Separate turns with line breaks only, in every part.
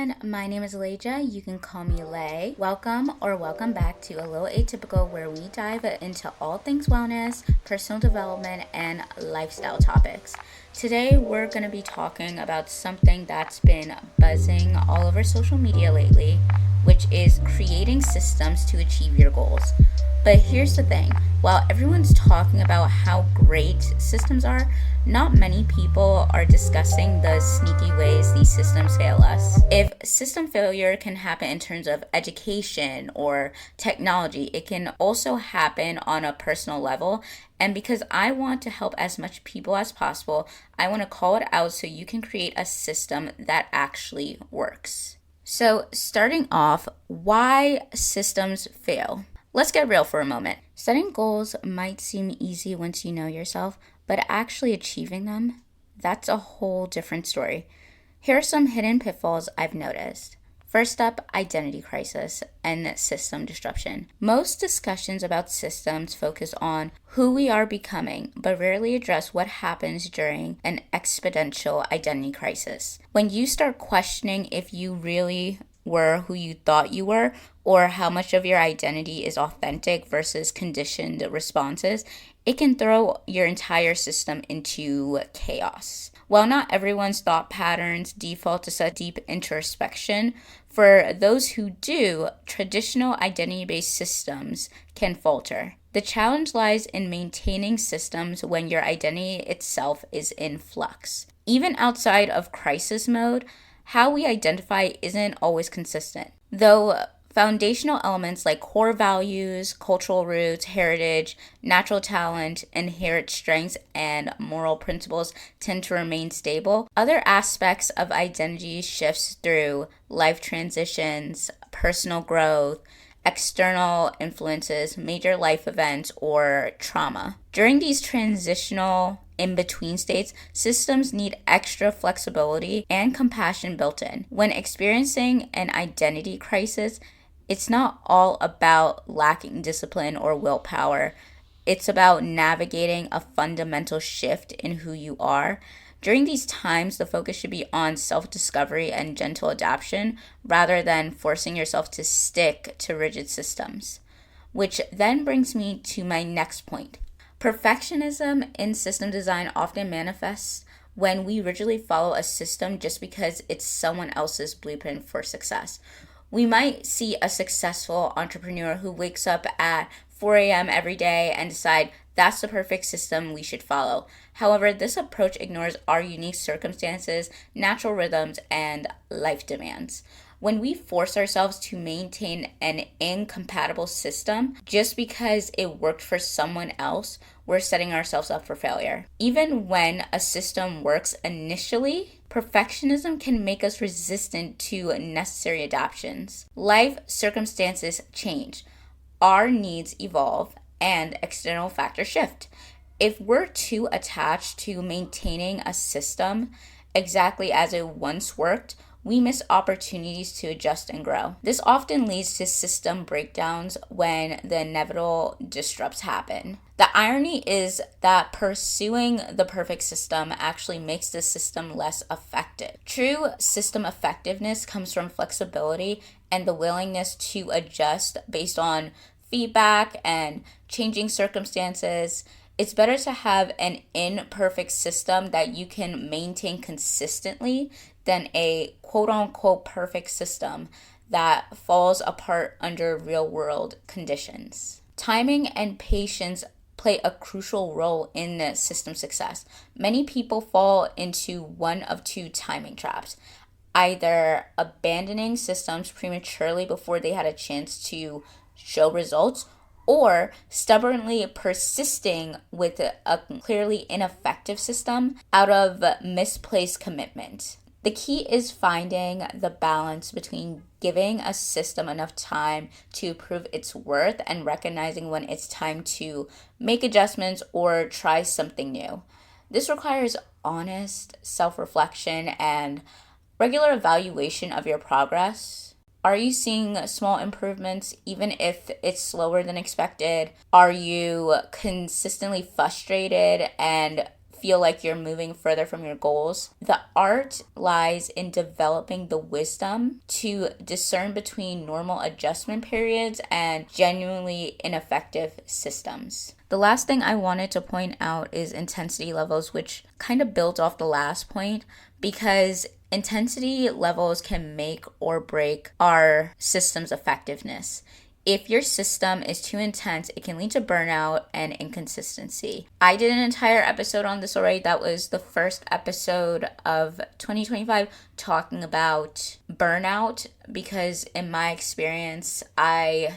everyone, my name is Leja. You can call me Lay. Welcome back to A Little Atypical, where we dive into all things wellness, personal development, and lifestyle topics. Today we're going to be talking about something that's been buzzing all over social media lately, which is creating systems to achieve your goals. But here's the thing, while everyone's talking about how great systems are, not many people are discussing the sneaky ways these systems fail us. If system failure can happen in terms of education or technology, it can also happen on a personal level. And because I want to help as much people as possible, I want to call it out so you can create a system that actually works. So starting off, why systems fail? Let's get real for a moment. Setting goals might seem easy once you know yourself, but actually achieving them, that's a whole different story. Here are some hidden pitfalls I've noticed. First up, identity crisis and system disruption. Most discussions about systems focus on who we are becoming, but rarely address what happens during an exponential identity crisis. When you start questioning if you really were who you thought you were, or how much of your identity is authentic versus conditioned responses, it can throw your entire system into chaos. While not everyone's thought patterns default to such deep introspection, for those who do, traditional identity-based systems can falter. The challenge lies in maintaining systems when your identity itself is in flux. Even outside of crisis mode, how we identify isn't always consistent. Though foundational elements like core values, cultural roots, heritage, natural talent, inherent strengths, and moral principles tend to remain stable, other aspects of identity shifts through life transitions, personal growth, external influences, major life events, or trauma. During these transitional in-between states, systems need extra flexibility and compassion built in. When experiencing an identity crisis, it's not all about lacking discipline or willpower. It's about navigating a fundamental shift in who you are. During these times, the focus should be on self-discovery and gentle adaptation rather than forcing yourself to stick to rigid systems. Which then brings me to my next point. Perfectionism in system design often manifests when we rigidly follow a system just because it's someone else's blueprint for success. We might see a successful entrepreneur who wakes up at 4 a.m. every day and decide that's the perfect system we should follow. However, this approach ignores our unique circumstances, natural rhythms, and life demands. When we force ourselves to maintain an incompatible system just because it worked for someone else, we're setting ourselves up for failure. Even when a system works initially, perfectionism can make us resistant to necessary adaptations. Life circumstances change, our needs evolve, and external factors shift. If we're too attached to maintaining a system exactly as it once worked, we miss opportunities to adjust and grow. This often leads to system breakdowns when the inevitable disrupts happen. The irony is that pursuing the perfect system actually makes the system less effective. True system effectiveness comes from flexibility and the willingness to adjust based on feedback and changing circumstances. It's better to have an imperfect system that you can maintain consistently than a quote-unquote perfect system that falls apart under real-world conditions. Timing and patience play a crucial role in the system success. Many people fall into one of two timing traps, either abandoning systems prematurely before they had a chance to show results, or stubbornly persisting with a clearly ineffective system out of misplaced commitment. The key is finding the balance between giving a system enough time to prove its worth and recognizing when it's time to make adjustments or try something new. This requires honest self-reflection and regular evaluation of your progress. Are you seeing small improvements even if it's slower than expected? Are you consistently frustrated and feel like you're moving further from your goals. The art lies in developing the wisdom to discern between normal adjustment periods and genuinely ineffective systems. The last thing I wanted to point out is intensity levels, which kind of builds off the last point, because intensity levels can make or break our system's effectiveness. If your system is too intense, it can lead to burnout and inconsistency. I did an entire episode on this already. That was the first episode of 2025 talking about burnout, because in my experience, I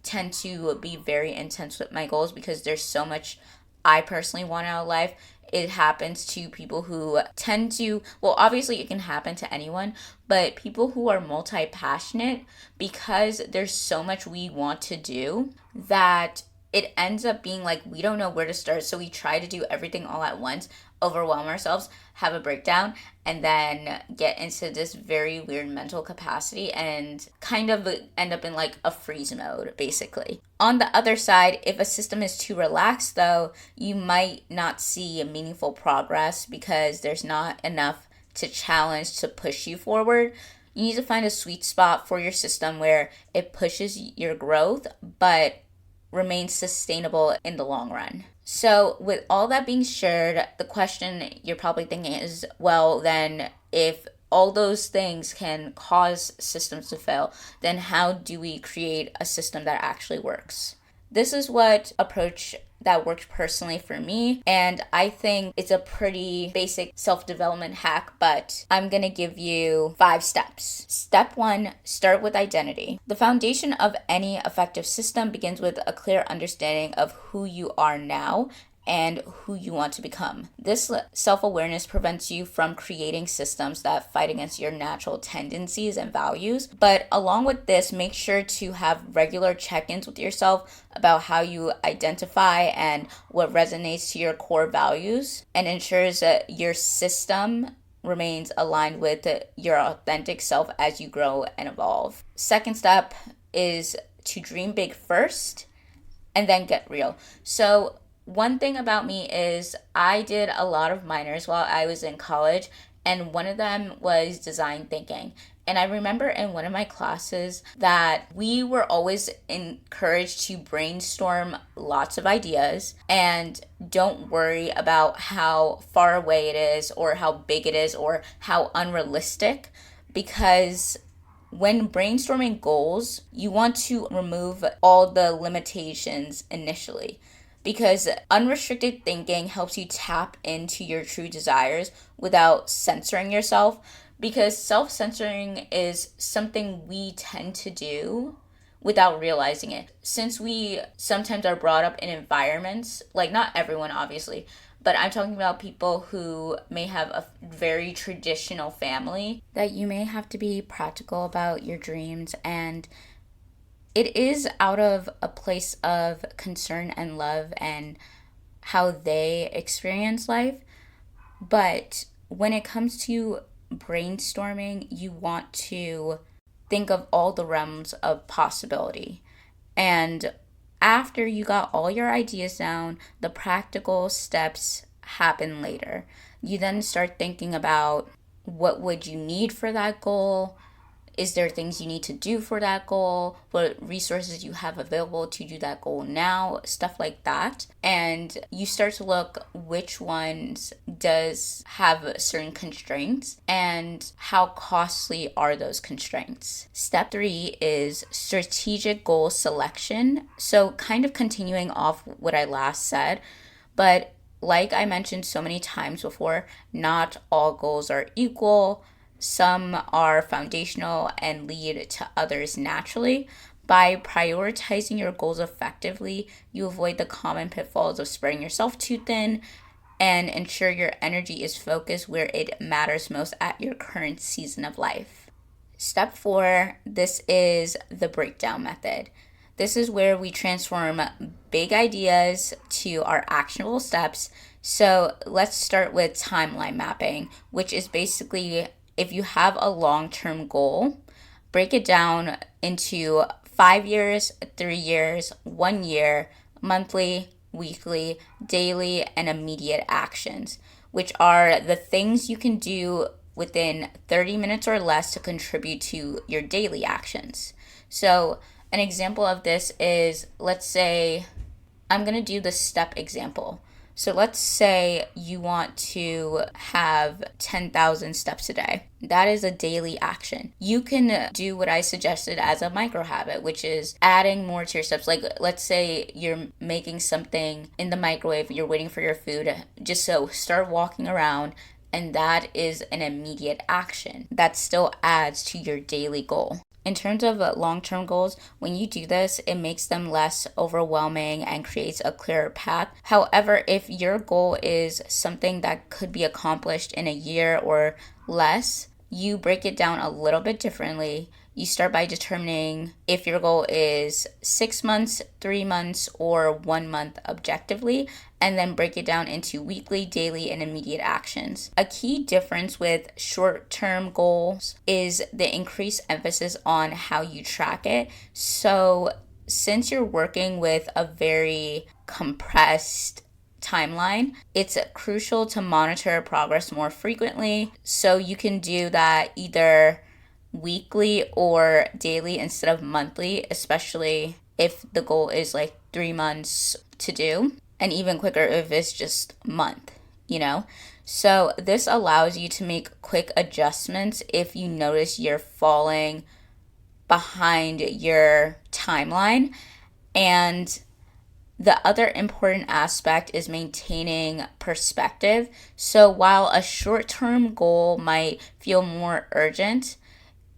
tend to be very intense with my goals because there's so much I personally want out of life. It happens to people who tend to, well, obviously it can happen to anyone, but people who are multi-passionate, because there's so much we want to do that it ends up being like we don't know where to start. So we try to do everything all at once, overwhelm ourselves, have a breakdown, and then get into this very weird mental capacity and kind of end up in like a freeze mode, basically. On the other side, if a system is too relaxed, though, you might not see meaningful progress because there's not enough to challenge to push you forward. You need to find a sweet spot for your system where it pushes your growth, but remains sustainable in the long run. So with all that being shared, the question you're probably thinking is, well, then if all those things can cause systems to fail, then how do we create a system that actually works? This is what approach that worked personally for me, and I think it's a pretty basic self-development hack, but I'm gonna give you 5 steps. Step 1, start with identity. The foundation of any effective system begins with a clear understanding of who you are now and who you want to become. This self-awareness prevents you from creating systems that fight against your natural tendencies and values. But along with this, make sure to have regular check-ins with yourself about how you identify and what resonates to your core values, and ensures that your system remains aligned with your authentic self as you grow and evolve. Second step is to dream big first and then get real. So one thing about me is I did a lot of minors while I was in college, and one of them was design thinking. And I remember in one of my classes that we were always encouraged to brainstorm lots of ideas and don't worry about how far away it is or how big it is or how unrealistic, because when brainstorming goals, you want to remove all the limitations initially, because unrestricted thinking helps you tap into your true desires without censoring yourself, because self-censoring is something we tend to do without realizing it. Since we sometimes are brought up in environments, like not everyone obviously, but I'm talking about people who may have a very traditional family, that you may have to be practical about your dreams, and it is out of a place of concern and love and how they experience life. But when it comes to brainstorming, you want to think of all the realms of possibility. And after you got all your ideas down, the practical steps happen later. You then start thinking about what would you need for that goal? Is there things you need to do for that goal? What resources you have available to do that goal now? Stuff like that. And you start to look which ones does have certain constraints and how costly are those constraints. Step 3 is strategic goal selection. So kind of continuing off what I last said, but like I mentioned so many times before, not all goals are equal. Some are foundational and lead to others naturally. By prioritizing your goals effectively, you avoid the common pitfalls of spreading yourself too thin and ensure your energy is focused where it matters most at your current season of life. Step 4, this is the breakdown method. This is where we transform big ideas to our actionable steps. So let's start with timeline mapping, which is basically, if you have a long-term goal, break it down into 5 years, 3 years, 1 year, monthly, weekly, daily, and immediate actions, which are the things you can do within 30 minutes or less to contribute to your daily actions. So, an example of this is, let's say, I'm going to do the step example. So let's say you want to have 10,000 steps a day. That is a daily action. You can do what I suggested as a micro habit, which is adding more to your steps. Like, let's say you're making something in the microwave, you're waiting for your food. Just so start walking around, and that is an immediate action that still adds to your daily goal. In terms of long-term goals, when you do this, it makes them less overwhelming and creates a clearer path. However, if your goal is something that could be accomplished in a year or less, you break it down a little bit differently. You start by determining if your goal is 6 months, 3 months, or 1 month objectively, and then break it down into weekly, daily, and immediate actions. A key difference with short-term goals is the increased emphasis on how you track it. So since you're working with a very compressed timeline, it's crucial to monitor progress more frequently. So you can do that either weekly or daily instead of monthly, especially if the goal is like 3 months to do, and even quicker if it's just a month, So this allows you to make quick adjustments if you notice you're falling behind your timeline. And the other important aspect is maintaining perspective. So while a short-term goal might feel more urgent,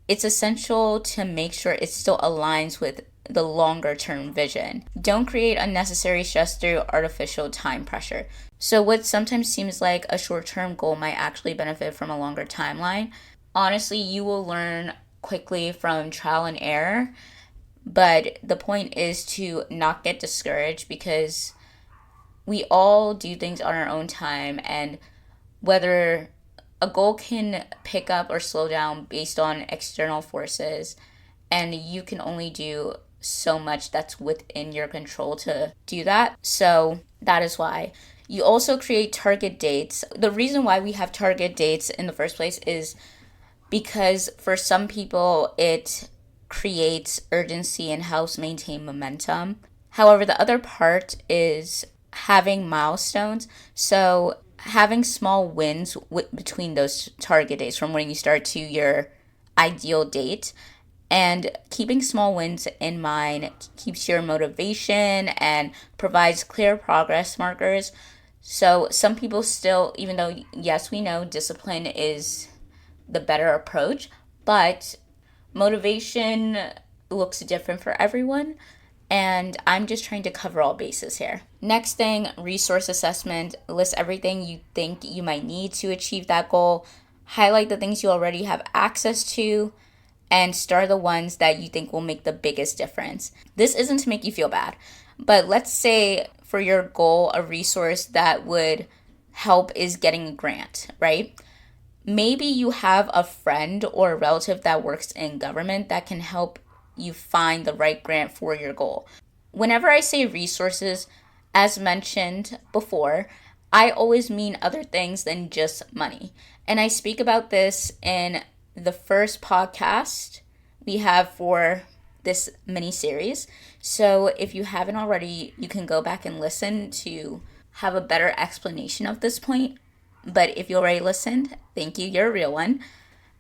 it's essential to make sure it still aligns with the longer term vision. Don't create unnecessary stress through artificial time pressure. So what sometimes seems like a short-term goal might actually benefit from a longer timeline. Honestly, you will learn quickly from trial and error, but the point is to not get discouraged, because we all do things on our own time, and whether a goal can pick up or slow down based on external forces, and you can only do so much that's within your control to do that. So that is why you also create target dates. The reason why we have target dates in the first place is because for some people it creates urgency and helps maintain momentum. However, the other part is having milestones. So having small wins between those target dates from when you start to your ideal date, and keeping small wins in mind keeps your motivation and provides clear progress markers. So some people still, even though, yes, we know discipline is the better approach, but motivation looks different for everyone. And I'm just trying to cover all bases here. Next thing, resource assessment. List everything you think you might need to achieve that goal. Highlight the things you already have access to, and star the ones that you think will make the biggest difference. This isn't to make you feel bad, but let's say for your goal, a resource that would help is getting a grant, right? Maybe you have a friend or a relative that works in government that can help you find the right grant for your goal. Whenever I say resources, as mentioned before, I always mean other things than just money. And I speak about this in the first podcast we have for this mini series. So if you haven't already, you can go back and listen to have a better explanation of this point. But if you already listened, thank you, you're a real one.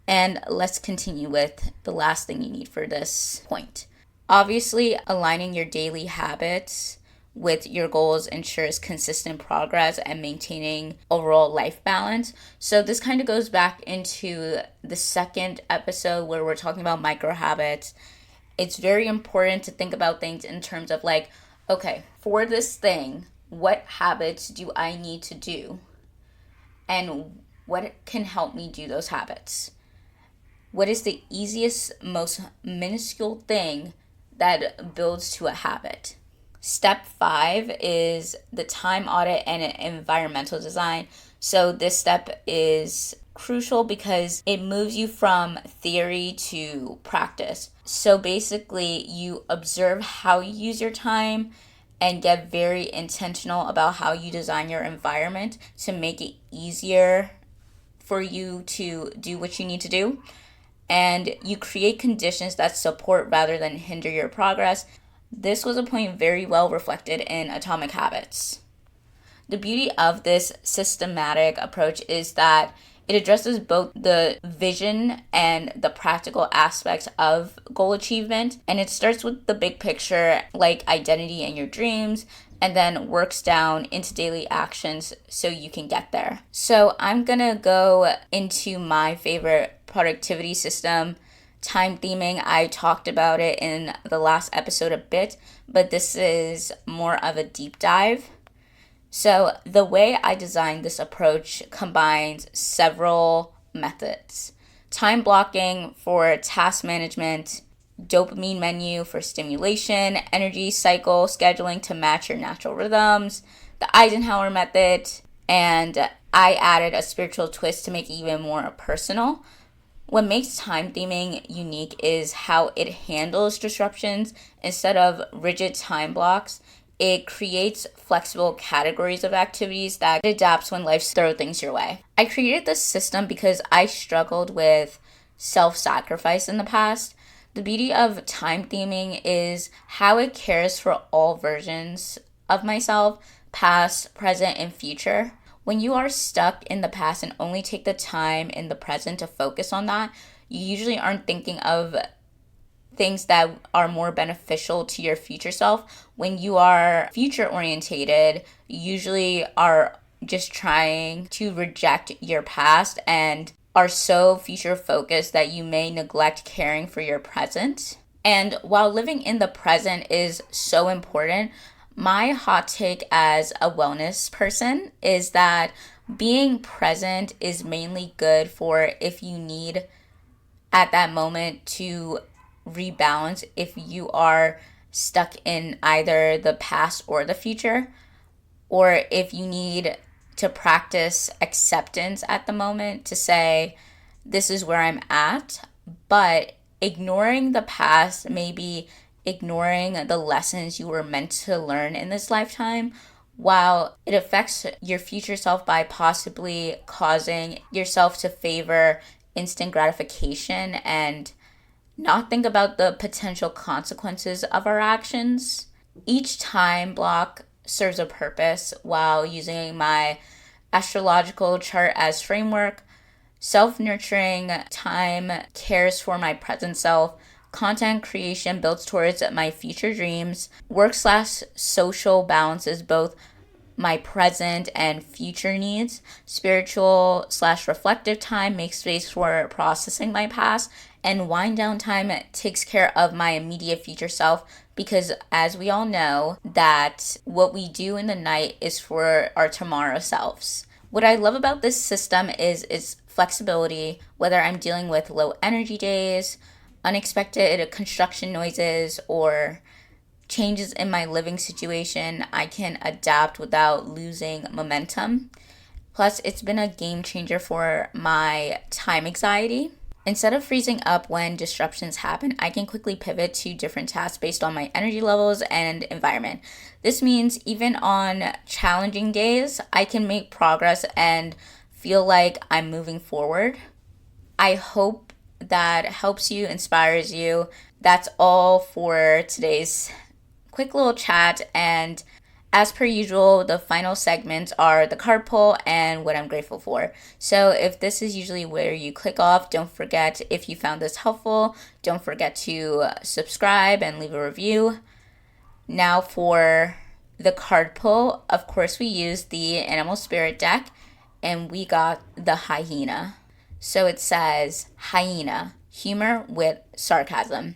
And let's continue with the last thing you need for this point. Obviously, aligning your daily habits with your goals ensures consistent progress and maintaining overall life balance. So this kind of goes back into the second episode where we're talking about micro habits. It's very important to think about things in terms of like, okay, for this thing, what habits do I need to do? And what can help me do those habits? What is the easiest, most minuscule thing that builds to a habit? Step 5 is the time audit and environmental design. So this step is crucial because it moves you from theory to practice. So basically, you observe how you use your time and get very intentional about how you design your environment to make it easier for you to do what you need to do. And you create conditions that support rather than hinder your progress. This was a point very well reflected in Atomic Habits. The beauty of this systematic approach is that it addresses both the vision and the practical aspects of goal achievement. And it starts with the big picture, like identity and your dreams, and then works down into daily actions so you can get there. So I'm gonna go into my favorite productivity system, time theming. I talked about it in the last episode a bit, but this is more of a deep dive. So the way I designed this approach combines several methods. Time blocking for task management, dopamine menu for stimulation, energy cycle scheduling to match your natural rhythms, the Eisenhower method, and I added a spiritual twist to make it even more personal. What makes time theming unique is how it handles disruptions. Instead of rigid time blocks, it creates flexible categories of activities that adapts when life throws things your way. I created this system because I struggled with self-sacrifice in the past. The beauty of time theming is how it cares for all versions of myself, past, present, and future. When you are stuck in the past and only take the time in the present to focus on that, you usually aren't thinking of things that are more beneficial to your future self. When you are future orientated, you usually are just trying to reject your past and are so future focused that you may neglect caring for your present. And while living in the present is so important, my hot take as a wellness person is that being present is mainly good for if you need at that moment to rebalance if you are stuck in either the past or the future, or if you need to practice acceptance at the moment to say, this is where I'm at, but ignoring the past, maybe ignoring the lessons you were meant to learn in this lifetime, while it affects your future self by possibly causing yourself to favor instant gratification and not think about the potential consequences of our actions. Each time block serves a purpose while using my astrological chart as framework. Self-nurturing time cares for my present self. Content creation builds towards my future dreams. Work/social balances both my present and future needs. Spiritual/reflective time makes space for processing my past. And wind down time takes care of my immediate future self, because as we all know, that what we do in the night is for our tomorrow selves. What I love about this system is its flexibility, whether I'm dealing with low energy days, unexpected construction noises, or changes in my living situation, I can adapt without losing momentum. Plus, it's been a game changer for my time anxiety. Instead of freezing up when disruptions happen, I can quickly pivot to different tasks based on my energy levels and environment. This means even on challenging days, I can make progress and feel like I'm moving forward. I hope that helps you, inspires you. That's all for today's quick little chat, and as per usual, the final segments are the card pull and what I'm grateful for. So if this is usually where you click off, don't forget, if you found this helpful, don't forget to subscribe and leave a review. Now for the card pull, of course we used the Animal Spirit deck, and we got the hyena. So it says, hyena, humor with sarcasm.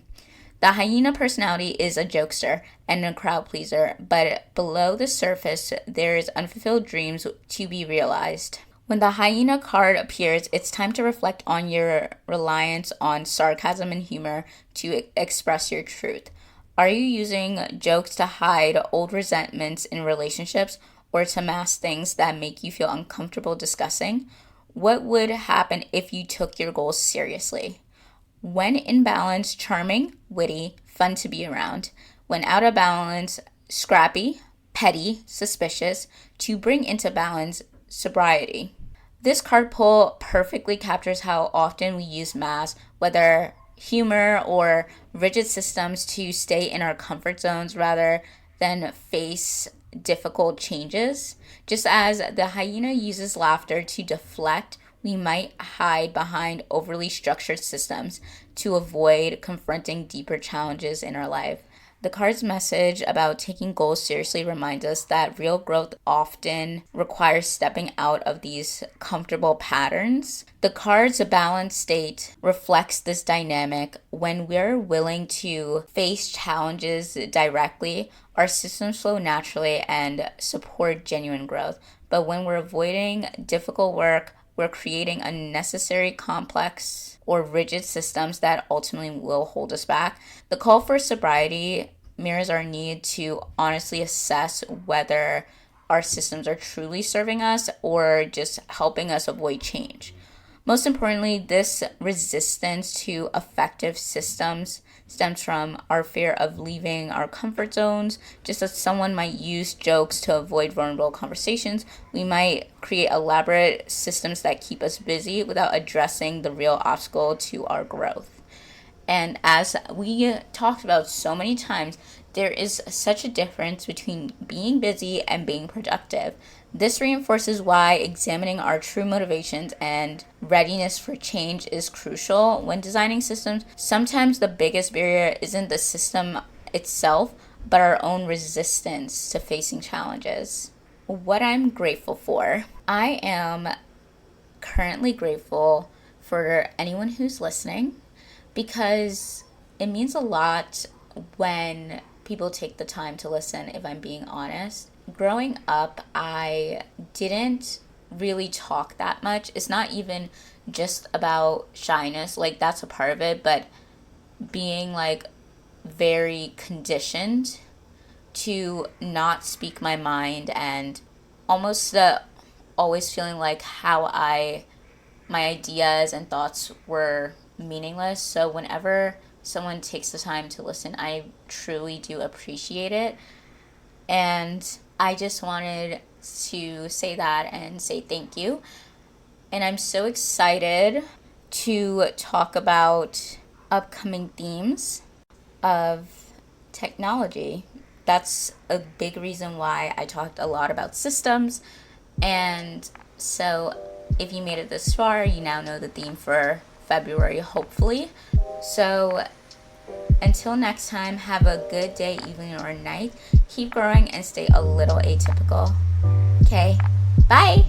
The hyena personality is a jokester and a crowd pleaser, but below the surface, there is unfulfilled dreams to be realized. When the hyena card appears, it's time to reflect on your reliance on sarcasm and humor to express your truth. Are you using jokes to hide old resentments in relationships or to mask things that make you feel uncomfortable discussing? What would happen if you took your goals seriously? When in balance, charming, witty, fun to be around. When out of balance, scrappy, petty, suspicious, to bring into balance sobriety. This card pull perfectly captures how often we use masks, whether humor or rigid systems, to stay in our comfort zones rather than face difficult changes. Just as the hyena uses laughter to deflect, we might hide behind overly structured systems to avoid confronting deeper challenges in our life. The card's message about taking goals seriously reminds us that real growth often requires stepping out of these comfortable patterns. The card's balanced state reflects this dynamic. When we're willing to face challenges directly, our systems flow naturally and support genuine growth. But when we're avoiding difficult work, we're creating unnecessary complex or rigid systems that ultimately will hold us back. The call for sobriety mirrors our need to honestly assess whether our systems are truly serving us or just helping us avoid change. Most importantly, this resistance to effective systems stems from our fear of leaving our comfort zones. Just as someone might use jokes to avoid vulnerable conversations, we might create elaborate systems that keep us busy without addressing the real obstacle to our growth. And as we talked about so many times, there is such a difference between being busy and being productive. This reinforces why examining our true motivations and readiness for change is crucial when designing systems. Sometimes the biggest barrier isn't the system itself, but our own resistance to facing challenges. What I'm grateful for. I am currently grateful for anyone who's listening, because it means a lot when people take the time to listen, if I'm being honest. Growing up, I didn't really talk that much. It's not even just about shyness, like that's a part of it, but being like very conditioned to not speak my mind, and almost always feeling like my ideas and thoughts were meaningless. So whenever someone takes the time to listen, I truly do appreciate it. And I just wanted to say that and say thank you. And I'm so excited to talk about upcoming themes of technology. That's a big reason why I talked a lot about systems. And so if you made it this far, you now know the theme for February, hopefully. So until next time, have a good day, evening, or night. Keep growing and stay a little atypical. Okay, bye.